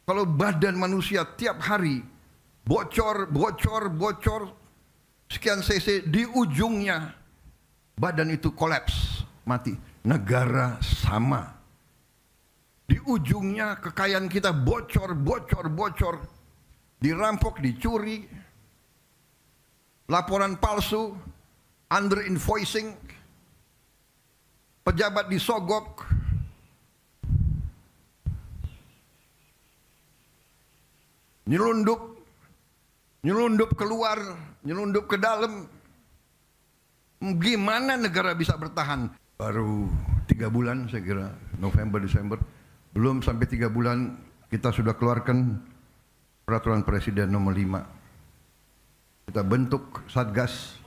Kalau badan manusia tiap hari bocor, sekian cc, di ujungnya badan itu kolaps, mati. Negara sama. Di ujungnya kekayaan kita bocor, dirampok, dicuri, laporan palsu, under invoicing, pejabat disogok, nyelundup keluar, nyelundup ke dalam. Gimana negara bisa bertahan? Baru 3 bulan saya kira, November, Desember. Belum sampai 3 bulan kita sudah keluarkan peraturan Presiden nomor 5. Kita bentuk Satgas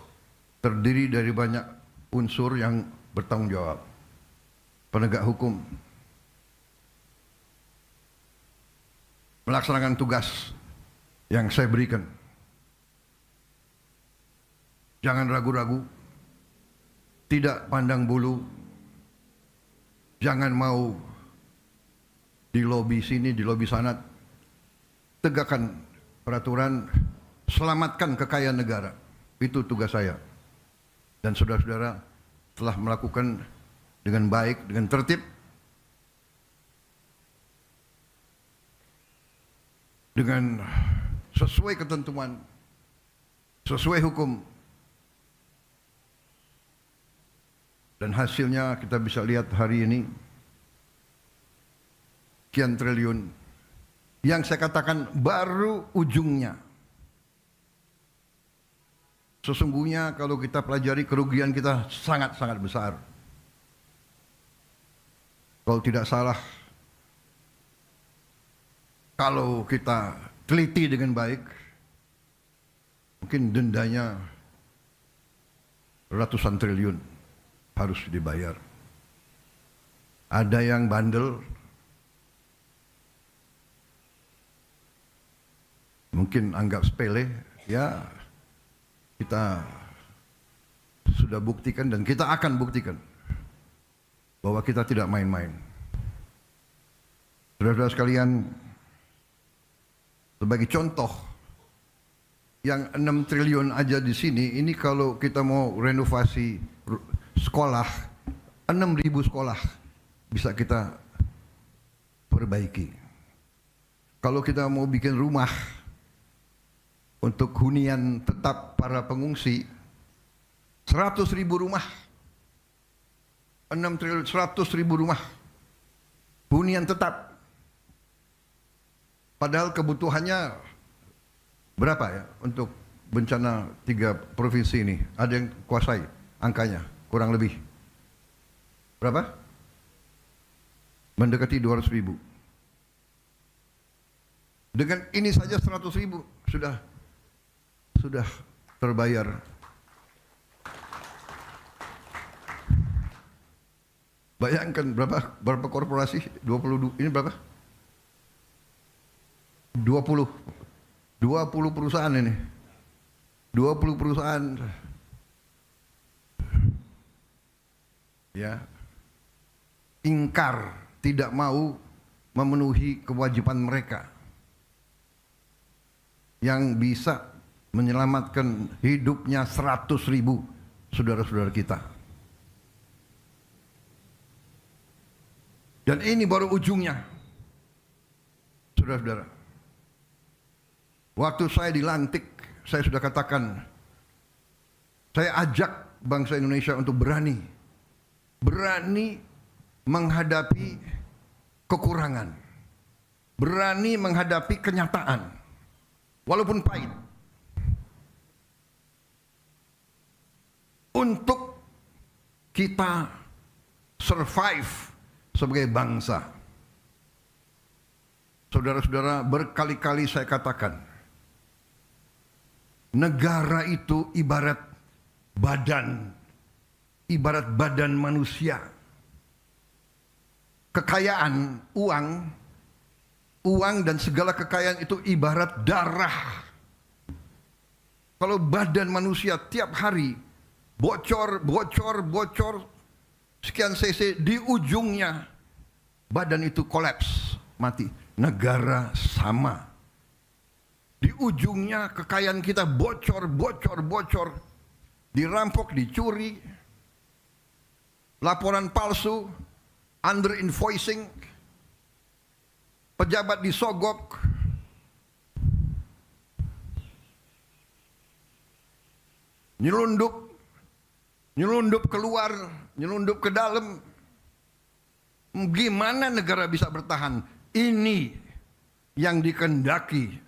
terdiri dari banyak unsur yang bertanggung jawab. Penegak hukum, melaksanakan tugas yang saya berikan. Jangan ragu-ragu, tidak pandang bulu, jangan mau di lobi sini, di lobi sana. Tegakkan peraturan, selamatkan kekayaan negara. Itu tugas saya. Dan saudara-saudara telah melakukan dengan baik, dengan tertib, dengan sesuai ketentuan, sesuai hukum. Dan hasilnya kita bisa lihat hari ini, sekian triliun. Yang saya katakan baru ujungnya. Sesungguhnya kalau kita pelajari, kerugian kita sangat-sangat besar. Kalau tidak salah, kalau kita teliti dengan baik, mungkin dendanya ratusan triliun harus dibayar. Ada yang bandel, mungkin anggap sepele, ya kita sudah buktikan dan kita akan buktikan bahwa kita tidak main-main. Saudara-saudara sekalian, sebagai contoh, yang 6 triliun aja di sini, ini kalau kita mau renovasi sekolah, 6.000 sekolah bisa kita perbaiki. Kalau kita mau bikin rumah untuk hunian tetap para pengungsi, 100.000 rumah, 6 triliun, 100.000 rumah hunian tetap. Padahal kebutuhannya berapa ya untuk bencana 3 provinsi ini? Ada yang kuasai angkanya, kurang lebih berapa? Mendekati 200.000. Dengan ini saja 100.000 sudah terbayar. Bayangkan berapa korporasi? 22, ini berapa? 20 perusahaan ini. 20 perusahaan. Ya. Ingkar, tidak mau memenuhi kewajiban mereka yang bisa menyelamatkan hidupnya 100.000 saudara-saudara kita. Dan ini baru ujungnya, saudara-saudara. Waktu saya dilantik, saya sudah katakan, saya ajak bangsa Indonesia untuk berani menghadapi kekurangan, berani menghadapi kenyataan, walaupun pahit, untuk kita survive sebagai bangsa. Saudara-saudara, berkali-kali saya katakan, negara itu ibarat badan manusia. Kekayaan, uang dan segala kekayaan itu ibarat darah. Kalau badan manusia tiap hari bocor, sekian cc, di ujungnya badan itu kolaps, mati. negara sama. Di ujungnya kekayaan kita bocor, dirampok, dicuri, laporan palsu, under invoicing, pejabat disogok, nyelundup keluar, nyelundup ke dalam. Gimana negara bisa bertahan? Ini yang dikehendaki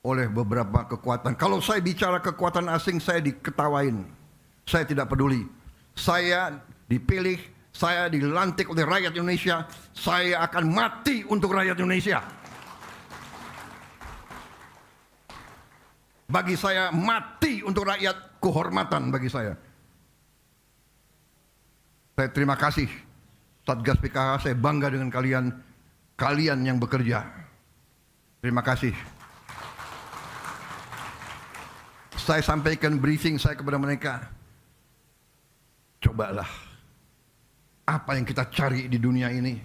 oleh beberapa kekuatan. Kalau saya bicara kekuatan asing, saya diketawain. Saya tidak peduli. Saya dipilih, saya dilantik oleh rakyat Indonesia. Saya akan mati untuk rakyat Indonesia. Bagi saya, mati untuk rakyat, kehormatan bagi saya. Saya terima kasih Satgas PKH, saya bangga dengan kalian yang bekerja. Terima kasih. Saya sampaikan briefing saya kepada mereka. Cobalah, apa yang kita cari di dunia ini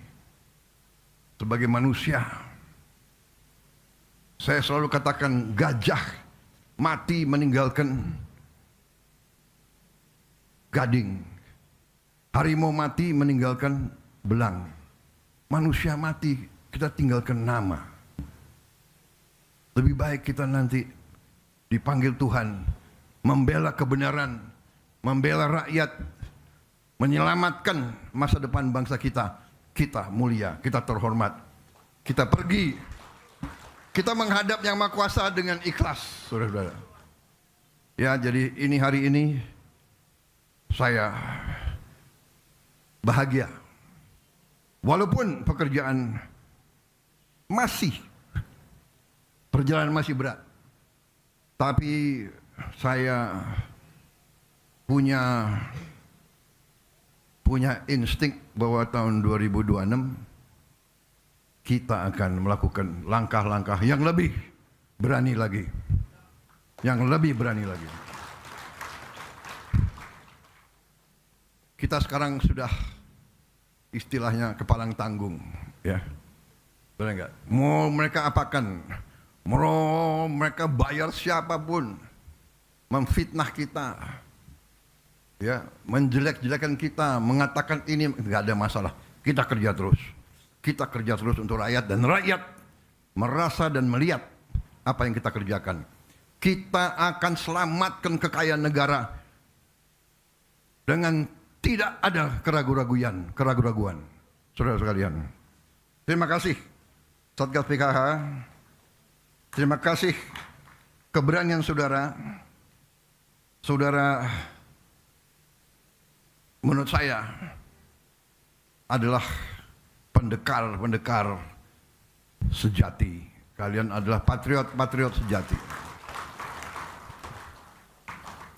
sebagai manusia. Saya selalu katakan, gajah mati meninggalkan gading, harimau mati meninggalkan belang, manusia mati kita tinggalkan nama. Lebih baik kita nanti dipanggil Tuhan, membela kebenaran, membela rakyat, menyelamatkan masa depan bangsa kita. Kita mulia, kita terhormat, kita pergi, kita menghadap Yang Maha Kuasa dengan ikhlas, saudara-saudara. Ya, jadi hari ini saya bahagia. Walaupun pekerjaan perjalanan masih berat, tapi saya punya insting bahwa tahun 2026 kita akan melakukan langkah-langkah yang lebih berani lagi. Kita sekarang sudah istilahnya kepalang tanggung, ya. Benar enggak? Mau mereka apakan? Mau mereka bayar siapapun, memfitnah kita, ya, menjelek-jelekan kita, mengatakan ini, enggak ada masalah. Kita kerja terus. Kita kerja terus untuk rakyat, dan rakyat merasa dan melihat apa yang kita kerjakan. Kita akan selamatkan kekayaan negara dengan tidak ada keraguan. Saudara sekalian, terima kasih Satgas PKH. Terima kasih keberanian saudara. Saudara menurut saya adalah pendekar sejati. Kalian adalah patriot sejati.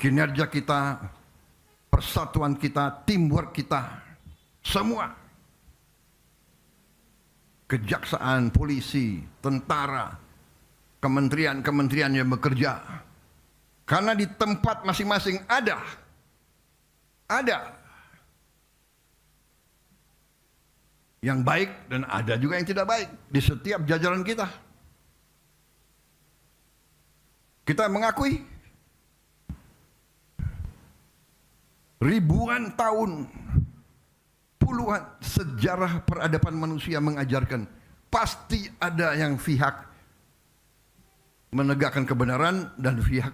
Kinerja kita, persatuan kita, teamwork kita, semua, kejaksaan, polisi, tentara, kementerian yang bekerja, karena di tempat masing-masing ada yang baik dan ada juga yang tidak baik di setiap jajaran kita. Kita mengakui ribuan tahun, puluhan sejarah peradaban manusia mengajarkan pasti ada yang pihak menegakkan kebenaran dan pihak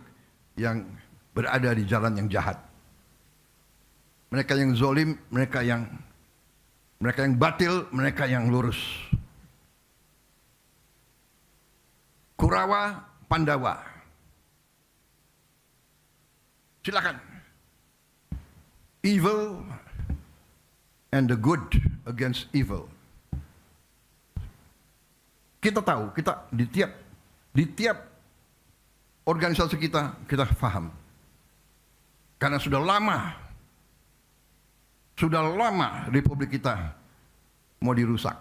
yang berada di jalan yang jahat. Mereka yang zolim, mereka yang batil, mereka yang lurus. Kurawa, Pandawa. Silakan. Evil and the good against evil. Kita tahu, kita di tiap organisasi kita paham. Karena sudah lama Republik kita mau dirusak.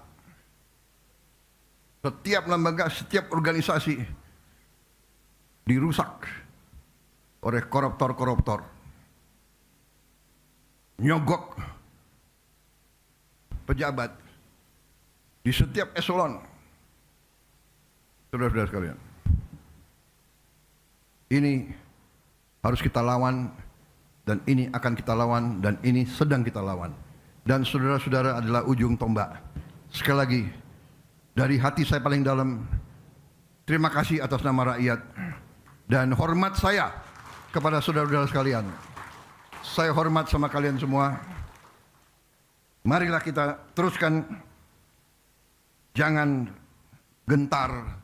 Setiap lembaga, setiap organisasi dirusak oleh koruptor. Nyogok pejabat di setiap eselon, Saudara-saudara sekalian, ini harus kita lawan, dan ini akan kita lawan, dan ini sedang kita lawan. Dan saudara-saudara adalah ujung tombak. Sekali lagi, dari hati saya paling dalam, terima kasih atas nama rakyat, dan hormat saya kepada saudara-saudara sekalian. Saya hormat sama kalian semua. Marilah kita teruskan, jangan gentar,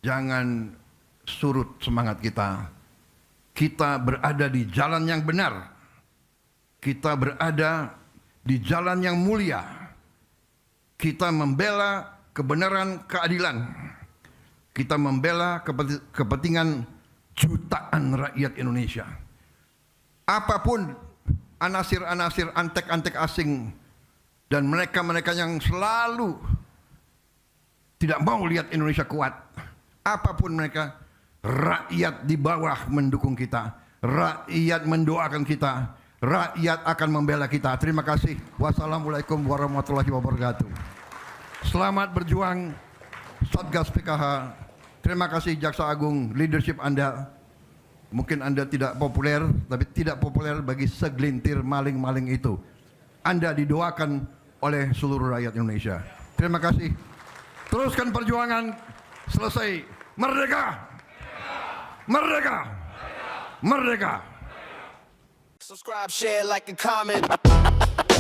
jangan surut semangat kita. Kita berada di jalan yang benar. Kita berada di jalan yang mulia. Kita membela kebenaran, keadilan. Kita membela kepentingan jutaan rakyat Indonesia. Apapun anasir-anasir, antek-antek asing, dan mereka-mereka yang selalu tidak mau lihat Indonesia kuat, apapun mereka, rakyat di bawah mendukung kita, rakyat mendoakan kita, rakyat akan membela kita. Terima kasih. Wassalamualaikum warahmatullahi wabarakatuh. Selamat berjuang Satgas PKH. Terima kasih Jaksa Agung, leadership Anda. Mungkin Anda tidak populer, tapi tidak populer bagi segelintir maling-maling itu. Anda didoakan oleh seluruh rakyat Indonesia. Terima kasih. Teruskan perjuangan. Selesai. Merdeka! Merdeka! Merdeka! Subscribe, share, like, and comment.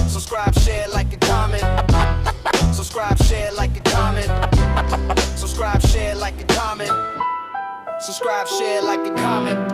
Subscribe, share, like, and comment. Subscribe, share, like, and comment. Subscribe, share, like, and comment. Subscribe, share, like, and comment.